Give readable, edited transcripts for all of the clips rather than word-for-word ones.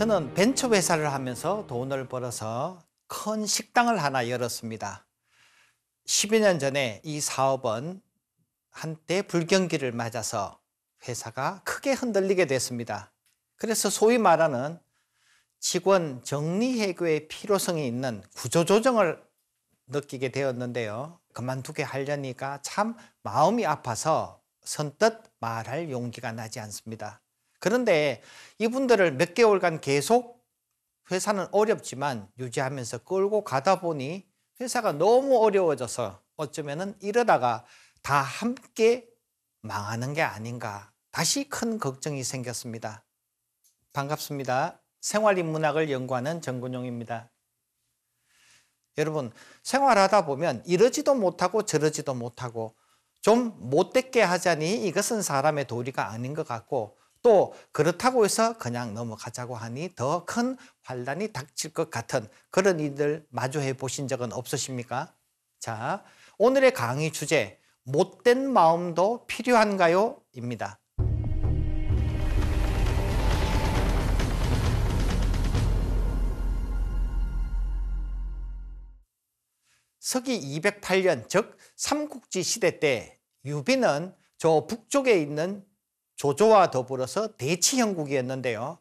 저는 벤처 회사를 하면서 돈을 벌어서 큰 식당을 하나 열었습니다. 10여 년 전에 이 사업은 한때 불경기를 맞아서 회사가 크게 흔들리게 됐습니다. 그래서 소위 말하는 직원 정리해고의 필요성이 있는 구조조정을 느끼게 되었는데요. 그만두게 하려니까 참 마음이 아파서 선뜻 말할 용기가 나지 않습니다. 그런데 이분들을 몇 개월간 계속 회사는 어렵지만 유지하면서 끌고 가다 보니 회사가 너무 어려워져서 어쩌면은 이러다가 다 함께 망하는 게 아닌가, 다시 큰 걱정이 생겼습니다. 반갑습니다. 생활인문학을 연구하는 정근용입니다. 여러분, 생활하다 보면 이러지도 못하고 저러지도 못하고 좀 못됐게 하자니 이것은 사람의 도리가 아닌 것 같고, 또 그렇다고 해서 그냥 넘어가자고 하니 더 큰 환란이 닥칠 것 같은 그런 일들 마주해 보신 적은 없으십니까? 자, 오늘의 강의 주제, 못된 마음도 필요한가요? 입니다. 서기 208년, 즉 삼국지 시대 때 유비는 저 북쪽에 있는 조조와 더불어서 대치형국이었는데요.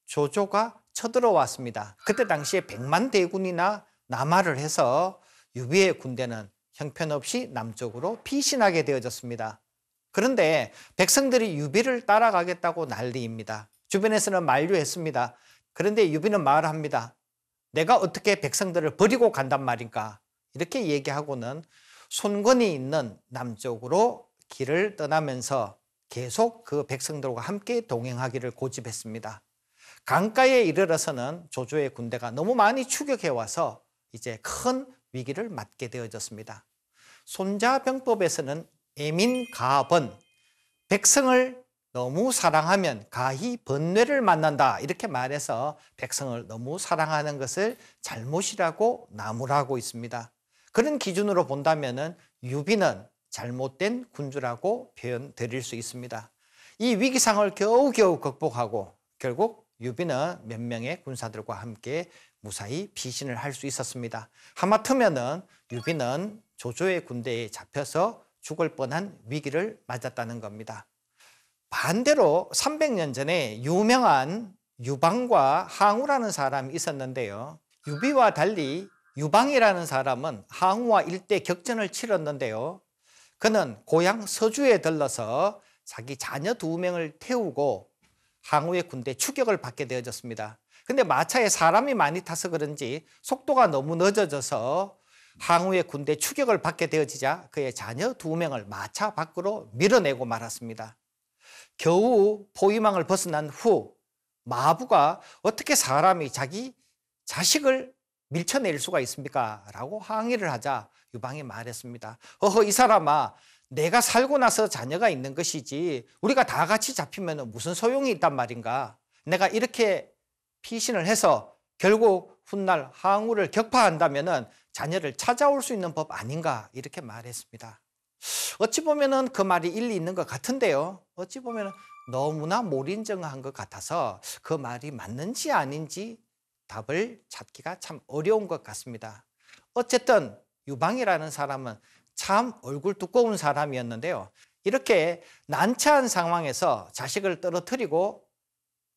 조조가 쳐들어왔습니다. 그때 당시에 100만 대군이나 남하를 해서 유비의 군대는 형편없이 남쪽으로 피신하게 되어졌습니다. 그런데 백성들이 유비를 따라가겠다고 난리입니다. 주변에서는 만류했습니다. 그런데 유비는 말합니다. 내가 어떻게 백성들을 버리고 간단 말인가? 이렇게 얘기하고는 손권이 있는 남쪽으로 길을 떠나면서 계속 그 백성들과 함께 동행하기를 고집했습니다. 강가에 이르러서는 조조의 군대가 너무 많이 추격해와서 이제 큰 위기를 맞게 되어졌습니다. 손자병법에서는 애민가번, 백성을 너무 사랑하면 가히 번뇌를 만난다, 이렇게 말해서 백성을 너무 사랑하는 것을 잘못이라고 나무라고 있습니다. 그런 기준으로 본다면 유비는 잘못된 군주라고 표현 드릴 수 있습니다. 이 위기상을 겨우겨우 극복하고 결국 유비는 몇 명의 군사들과 함께 무사히 피신을 할 수 있었습니다. 하마터면은 유비는 조조의 군대에 잡혀서 죽을 뻔한 위기를 맞았다는 겁니다. 반대로 300년 전에 유명한 유방과 항우라는 사람이 있었는데요. 유비와 달리 유방이라는 사람은 항우와 일대 격전을 치렀는데요. 그는 고향 서주에 들러서 자기 자녀 2명을 태우고 항우의 군대 추격을 받게 되어졌습니다. 근데 마차에 사람이 많이 타서 그런지 속도가 너무 늦어져서 항우의 군대 추격을 받게 되어지자 그의 자녀 2명을 마차 밖으로 밀어내고 말았습니다. 겨우 포위망을 벗어난 후 마부가 어떻게 사람이 자기 자식을 밀쳐낼 수가 있습니까? 라고 항의를 하자 유방이 말했습니다. 어허, 이 사람아, 내가 살고 나서 자녀가 있는 것이지 우리가 다 같이 잡히면 무슨 소용이 있단 말인가? 내가 이렇게 피신을 해서 결국 훗날 항우를 격파한다면 자녀를 찾아올 수 있는 법 아닌가? 이렇게 말했습니다. 어찌 보면 그 말이 일리 있는 것 같은데요. 어찌 보면 너무나 몰인정한 것 같아서 그 말이 맞는지 아닌지 답을 찾기가 참 어려운 것 같습니다. 어쨌든 유방이라는 사람은 참 얼굴 두꺼운 사람이었는데요. 이렇게 난처한 상황에서 자식을 떨어뜨리고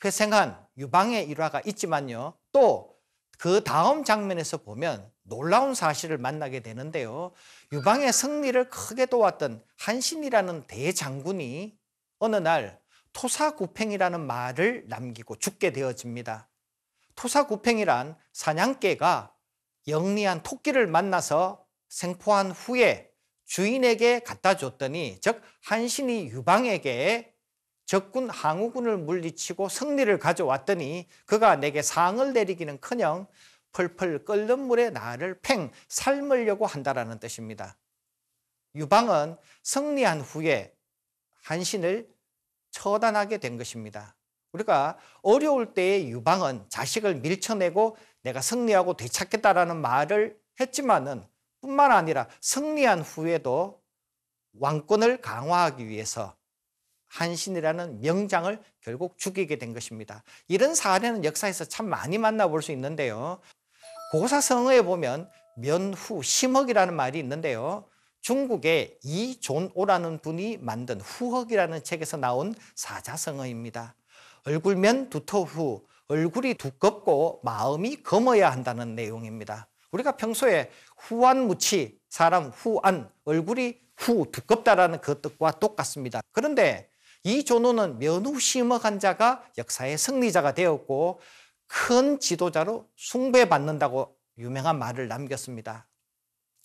회생한 유방의 일화가 있지만요. 또 그 다음 장면에서 보면 놀라운 사실을 만나게 되는데요. 유방의 승리를 크게 도왔던 한신이라는 대장군이 어느 날 토사구팽이라는 말을 남기고 죽게 되어집니다. 토사구팽이란 사냥개가 영리한 토끼를 만나서 생포한 후에 주인에게 갖다 줬더니, 즉 한신이 유방에게 적군 항우군을 물리치고 승리를 가져왔더니 그가 내게 상을 내리기는커녕 펄펄 끓는 물에 나를 팽 삶으려고 한다라는 뜻입니다. 유방은 승리한 후에 한신을 처단하게 된 것입니다. 우리가 어려울 때의 유방은 자식을 밀쳐내고 내가 승리하고 되찾겠다라는 말을 했지만은 뿐만 아니라 승리한 후에도 왕권을 강화하기 위해서 한신이라는 명장을 결국 죽이게 된 것입니다. 이런 사례는 역사에서 참 많이 만나볼 수 있는데요. 고사성어에 보면 면후 심흑이라는 말이 있는데요. 중국의 이존오라는 분이 만든 후흑이라는 책에서 나온 사자성어입니다. 얼굴면 두터후, 얼굴이 두껍고 마음이 검어야 한다는 내용입니다. 우리가 평소에 후안무치, 사람 후안, 얼굴이 두껍다라는 그 뜻과 똑같습니다. 그런데 이존호는 면후심흑한 자가 역사의 승리자가 되었고 큰 지도자로 숭배받는다고 유명한 말을 남겼습니다.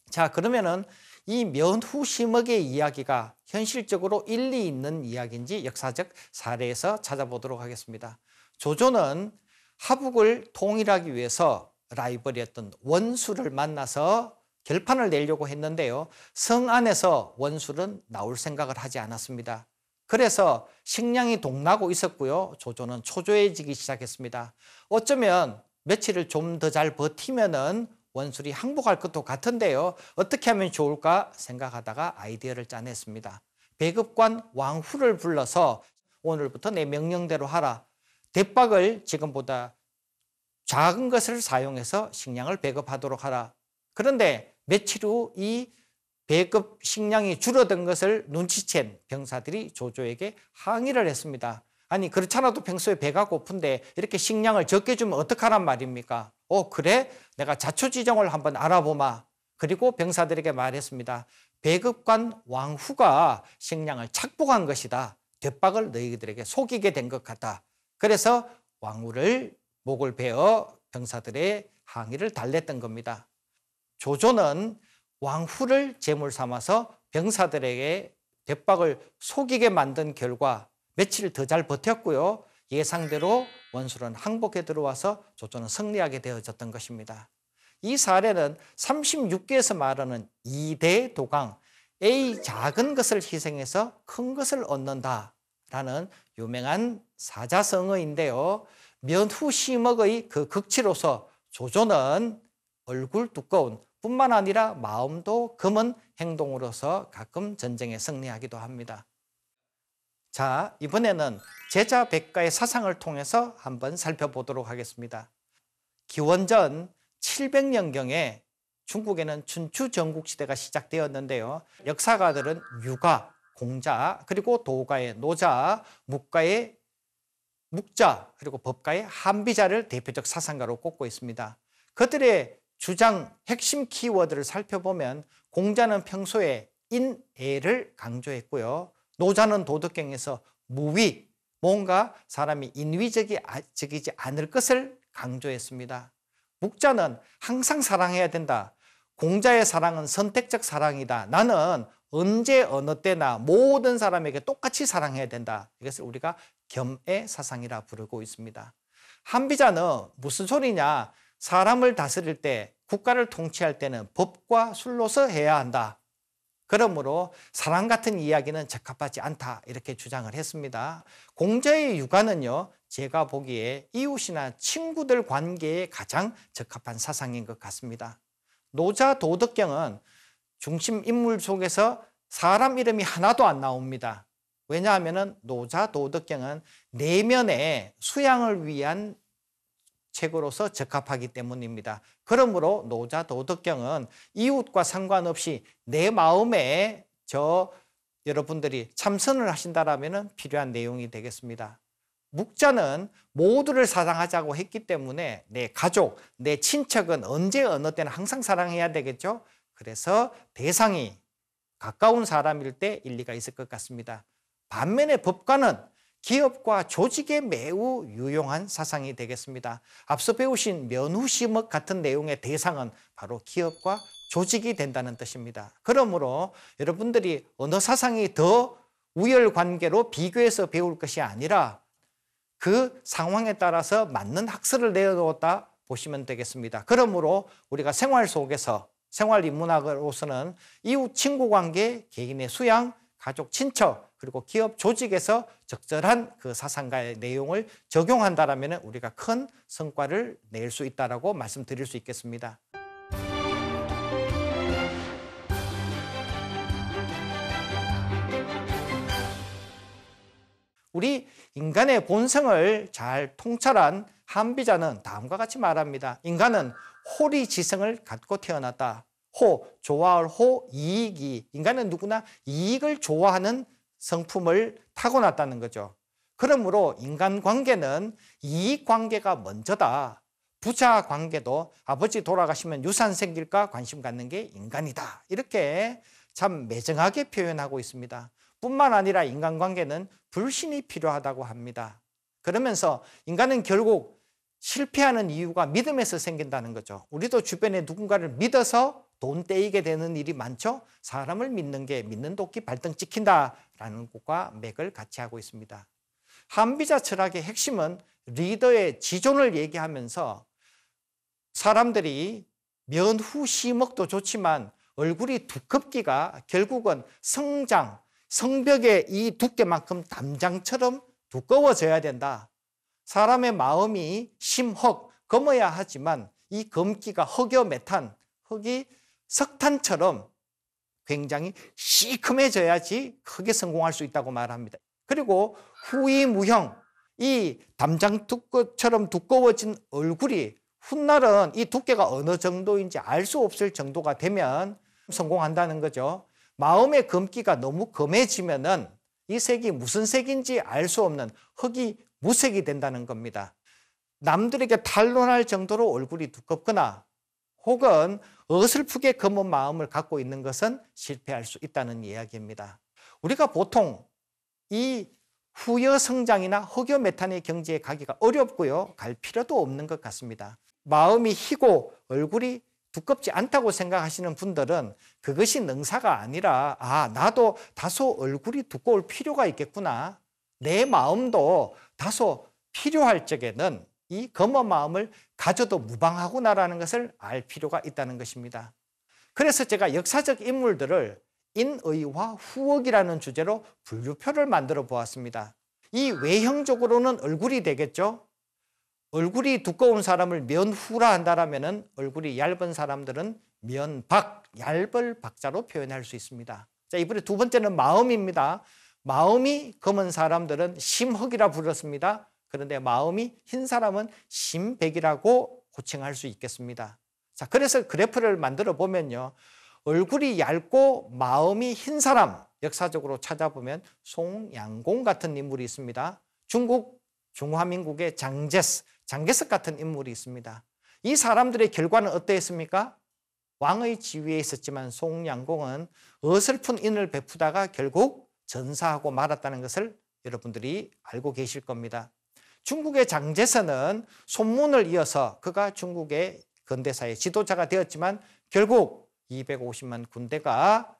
자, 그러면은 이 면후심흑의 이야기가 현실적으로 일리 있는 이야기인지 역사적 사례에서 찾아보도록 하겠습니다. 조조는 하북을 통일하기 위해서 라이벌이었던 원수를 만나서 결판을 내려고 했는데요. 성 안에서 원수는 나올 생각을 하지 않았습니다. 그래서 식량이 동나고 있었고요. 조조는 초조해지기 시작했습니다. 어쩌면 며칠을 좀 더 잘 버티면은 원술이 항복할 것도 같은데요. 어떻게 하면 좋을까 생각하다가 아이디어를 짜냈습니다. 배급관 왕후를 불러서 오늘부터 내 명령대로 하라. 대박을 지금보다 작은 것을 사용해서 식량을 배급하도록 하라. 그런데 며칠 후 이 배급 식량이 줄어든 것을 눈치챈 병사들이 조조에게 항의를 했습니다. 아니 그렇잖아도 평소에 배가 고픈데 이렇게 식량을 적게 주면 어떡하란 말입니까? 그래? 내가 자초지종을 한번 알아보마. 그리고 병사들에게 말했습니다. 배급관 왕후가 식량을 착복한 것이다. 대박을 너희들에게 속이게 된 것 같다. 그래서 왕후를 목을 베어 병사들의 항의를 달랬던 겁니다. 조조는 왕후를 제물 삼아서 병사들에게 대박을 속이게 만든 결과 며칠 더 잘 버텼고요. 예상대로 원술은 항복에 들어와서 조조는 승리하게 되어졌던 것입니다. 이 사례는 36개에서 말하는 이대도강, A 작은 것을 희생해서 큰 것을 얻는다라는 유명한 사자성어인데요. 면후심흑의 그 극치로서 조조는 얼굴 두꺼운 뿐만 아니라 마음도 검은 행동으로서 가끔 전쟁에 승리하기도 합니다. 자, 이번에는 제자 백가의 사상을 통해서 한번 살펴보도록 하겠습니다. 기원전 700년경에 중국에는 춘추 전국시대가 시작되었는데요. 역사가들은 유가, 공자, 그리고 도가의 노자, 묵가의 묵자, 그리고 법가의 한비자를 대표적 사상가로 꼽고 있습니다. 그들의 주장 핵심 키워드를 살펴보면 공자는 평소에 인애를 강조했고요. 노자는 도덕경에서 무위, 뭔가 사람이 인위적이지 않을 것을 강조했습니다. 묵자는 항상 사랑해야 된다. 공자의 사랑은 선택적 사랑이다. 나는 언제 어느 때나 모든 사람에게 똑같이 사랑해야 된다. 이것을 우리가 겸의 사상이라 부르고 있습니다. 한비자는 무슨 소리냐? 사람을 다스릴 때, 국가를 통치할 때는 법과 술로서 해야 한다. 그러므로 사랑 같은 이야기는 적합하지 않다. 이렇게 주장을 했습니다. 공자의 유가는요, 제가 보기에 이웃이나 친구들 관계에 가장 적합한 사상인 것 같습니다. 노자 도덕경은 중심 인물 속에서 사람 이름이 하나도 안 나옵니다. 왜냐하면 노자 도덕경은 내면의 수양을 위한 책으로서 적합하기 때문입니다. 그러므로 노자 도덕경은 이웃과 상관없이 내 마음에 여러분들이 참선을 하신다면 필요한 내용이 되겠습니다. 묵자는 모두를 사랑하자고 했기 때문에 내 가족, 내 친척은 언제 어느 때는 항상 사랑해야 되겠죠. 그래서 대상이 가까운 사람일 때 일리가 있을 것 같습니다. 반면에 법가는 기업과 조직에 매우 유용한 사상이 되겠습니다. 앞서 배우신 면후심흑 같은 내용의 대상은 바로 기업과 조직이 된다는 뜻입니다. 그러므로 여러분들이 어느 사상이 더 우열관계로 비교해서 배울 것이 아니라 그 상황에 따라서 맞는 학설을 내어놓았다 보시면 되겠습니다. 그러므로 우리가 생활 속에서 생활인문학으로서는 이웃 친구 관계, 개인의 수양, 가족, 친척, 그리고 기업 조직에서 적절한 그 사상가의 내용을 적용한다면 우리가 큰 성과를 낼 수 있다고 말씀드릴 수 있겠습니다. 우리 인간의 본성을 잘 통찰한 한비자는 다음과 같이 말합니다. 인간은 호리지성을 갖고 태어났다. 호, 좋아할 호, 이익이. 인간은 누구나 이익을 좋아하는 성품을 타고났다는 거죠. 그러므로 인간관계는 이익관계가 먼저다. 부자 관계도 아버지 돌아가시면 유산 생길까 관심 갖는 게 인간이다. 이렇게 참 매정하게 표현하고 있습니다. 뿐만 아니라 인간관계는 불신이 필요하다고 합니다. 그러면서 인간은 결국 실패하는 이유가 믿음에서 생긴다는 거죠. 우리도 주변에 누군가를 믿어서 돈 떼이게 되는 일이 많죠. 사람을 믿는 게 믿는 도끼 발등 찍힌다라는 것과 맥을 같이 하고 있습니다. 한비자 철학의 핵심은 리더의 지존을 얘기하면서 사람들이 면후 심억도 좋지만 얼굴이 두껍기가 결국은 성장, 성벽의 이 두께만큼 담장처럼 두꺼워져야 된다. 사람의 마음이 심헉, 검어야 하지만 이 검기가 흑여 메탄, 흑이 석탄처럼 굉장히 시큼해져야지 크게 성공할 수 있다고 말합니다. 그리고 후이무형, 이 담장처럼 두꺼워진 얼굴이 훗날은 이 두께가 어느 정도인지 알 수 없을 정도가 되면 성공한다는 거죠. 마음의 검기가 너무 검해지면은 이 색이 무슨 색인지 알 수 없는 흑이 무색이 된다는 겁니다. 남들에게 탄론할 정도로 얼굴이 두껍거나 혹은 어설프게 검은 마음을 갖고 있는 것은 실패할 수 있다는 이야기입니다. 우리가 보통 이 후여 성장이나 흑여 메탄의 경지에 가기가 어렵고요. 갈 필요도 없는 것 같습니다. 마음이 희고 얼굴이 두껍지 않다고 생각하시는 분들은 그것이 능사가 아니라 나도 다소 얼굴이 두꺼울 필요가 있겠구나. 내 마음도 다소 필요할 적에는 이 검은 마음을 가져도 무방하구나라는 것을 알 필요가 있다는 것입니다. 그래서 제가 역사적 인물들을 인의와 후억이라는 주제로 분류표를 만들어 보았습니다. 이 외형적으로는 얼굴이 되겠죠. 얼굴이 두꺼운 사람을 면후라 한다면 얼굴이 얇은 사람들은 면박, 얇을 박자로 표현할 수 있습니다. 자, 이번에 두 번째는 마음입니다. 마음이 검은 사람들은 심흑이라 불렀습니다. 그런데 마음이 흰 사람은 심백이라고 호칭할 수 있겠습니다. 자, 그래서 그래프를 만들어 보면요. 얼굴이 얇고 마음이 흰 사람, 역사적으로 찾아보면 송양공 같은 인물이 있습니다. 중화민국의 장개석 같은 인물이 있습니다. 이 사람들의 결과는 어떠했습니까? 왕의 지위에 있었지만 송양공은 어설픈 인을 베푸다가 결국 전사하고 말았다는 것을 여러분들이 알고 계실 겁니다. 중국의 장제선은 손문을 이어서 그가 중국의 근대사의 지도자가 되었지만 결국 250만 군대가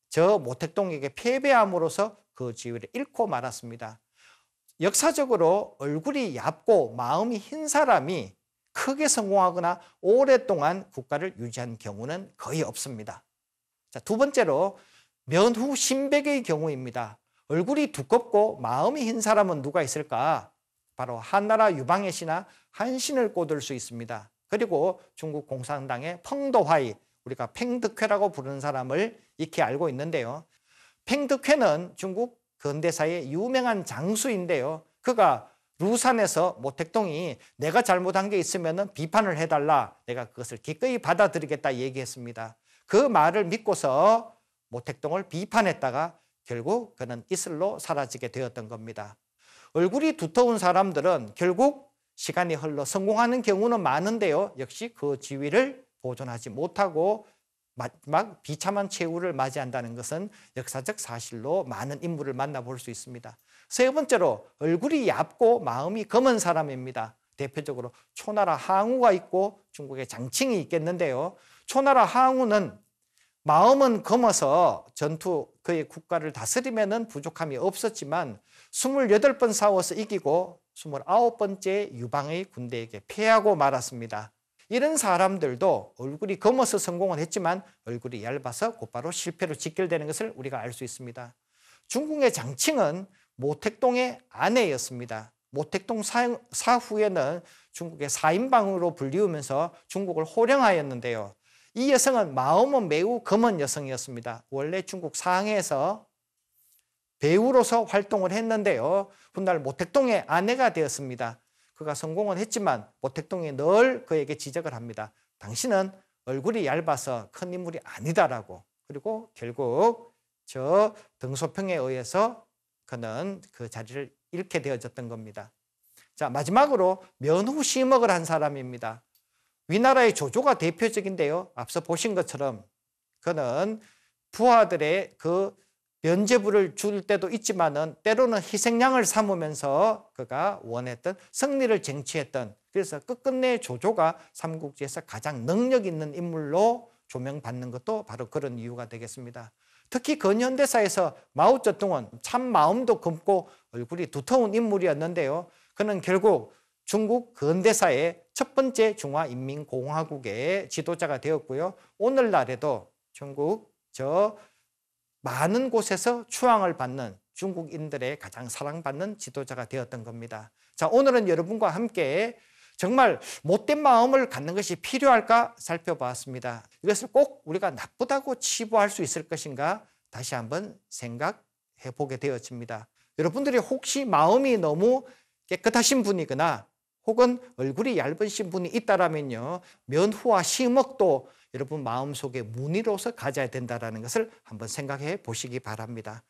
저 모택동에게 패배함으로써 그 지위를 잃고 말았습니다. 역사적으로 얼굴이 얇고 마음이 흰 사람이 크게 성공하거나 오랫동안 국가를 유지한 경우는 거의 없습니다. 자, 두 번째로 면후 심백의 경우입니다. 얼굴이 두껍고 마음이 흰 사람은 누가 있을까? 바로 한나라 유방의 신하 한신을 꼽을 수 있습니다. 그리고 중국 공산당의 펑도화이, 우리가 팽덕회라고 부르는 사람을 익히 알고 있는데요. 팽덕회는 중국 근대사의 유명한 장수인데요. 그가 루산에서 모택동이 내가 잘못한 게 있으면 비판을 해달라. 내가 그것을 기꺼이 받아들이겠다 얘기했습니다. 그 말을 믿고서 모택동을 비판했다가 결국 그는 이슬로 사라지게 되었던 겁니다. 얼굴이 두터운 사람들은 결국 시간이 흘러 성공하는 경우는 많은데요. 역시 그 지위를 보존하지 못하고 마지막 비참한 최후를 맞이한다는 것은 역사적 사실로 많은 인물을 만나볼 수 있습니다. 세 번째로 얼굴이 얇고 마음이 검은 사람입니다. 대표적으로 초나라 항우가 있고 중국의 장칭이 있겠는데요. 초나라 항우는 마음은 검어서 전투 그의 국가를 다스리면은 부족함이 없었지만 28번 싸워서 이기고 29번째 유방의 군대에게 패하고 말았습니다. 이런 사람들도 얼굴이 검어서 성공을 했지만 얼굴이 얇아서 곧바로 실패로 직결되는 것을 우리가 알 수 있습니다. 중국의 장칭은 모택동의 아내였습니다. 모택동 사후에는 중국의 사인방으로 불리우면서 중국을 호령하였는데요. 이 여성은 마음은 매우 검은 여성이었습니다. 원래 중국 상해에서 배우로서 활동을 했는데요. 훗날 모택동의 아내가 되었습니다. 그가 성공은 했지만 모택동이 늘 그에게 지적을 합니다. 당신은 얼굴이 얇아서 큰 인물이 아니다라고. 그리고 결국 저 등소평에 의해서 그는 그 자리를 잃게 되어졌던 겁니다. 자, 마지막으로 면후 시먹을 한 사람입니다. 위나라의 조조가 대표적인데요. 앞서 보신 것처럼 그는 부하들의 그 면죄부를 줄 때도 있지만은 때로는 희생양을 삼으면서 그가 원했던 승리를 쟁취했던, 그래서 끝끝내 조조가 삼국지에서 가장 능력 있는 인물로 조명받는 것도 바로 그런 이유가 되겠습니다. 특히 근현대사에서 마오쩌둥은 참 마음도 검고 얼굴이 두터운 인물이었는데요. 그는 결국 중국 근대사의 첫 번째 중화인민공화국의 지도자가 되었고요. 오늘날에도 중국 많은 곳에서 추앙을 받는 중국인들의 가장 사랑받는 지도자가 되었던 겁니다. 자, 오늘은 여러분과 함께 정말 못된 마음을 갖는 것이 필요할까 살펴보았습니다. 이것을 꼭 우리가 나쁘다고 치부할 수 있을 것인가 다시 한번 생각해 보게 되어집니다. 여러분들이 혹시 마음이 너무 깨끗하신 분이거나 혹은 얼굴이 얇으신 분이 있다라면요, 면후와 시먹도 여러분 마음속에 무늬로서 가져야 된다는 것을 한번 생각해 보시기 바랍니다.